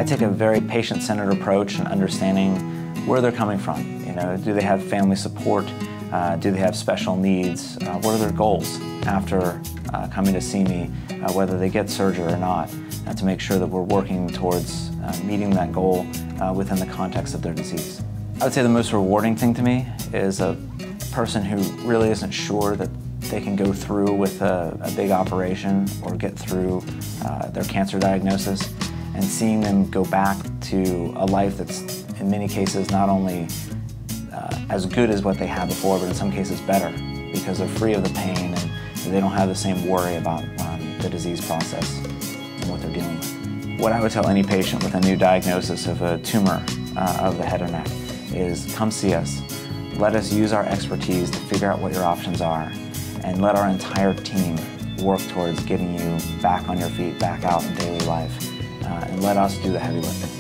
take a very patient-centered approach in understanding where they're coming from. You know, do they have family support? Do they have special needs? What are their goals after coming to see me, whether they get surgery or not, to make sure that we're working towards meeting that goal within the context of their disease. I would say the most rewarding thing to me is a person who really isn't sure that they can go through with a big operation or get through their cancer diagnosis, and seeing them go back to a life that's in many cases not only as good as what they had before, but in some cases better, because they're free of the pain and they don't have the same worry about the disease process and what they're dealing with. What I would tell any patient with a new diagnosis of a tumor of the head or neck is come see us. Let us use our expertise to figure out what your options are, and let our entire team work towards getting you back on your feet, back out in daily life, and let us do the heavy lifting.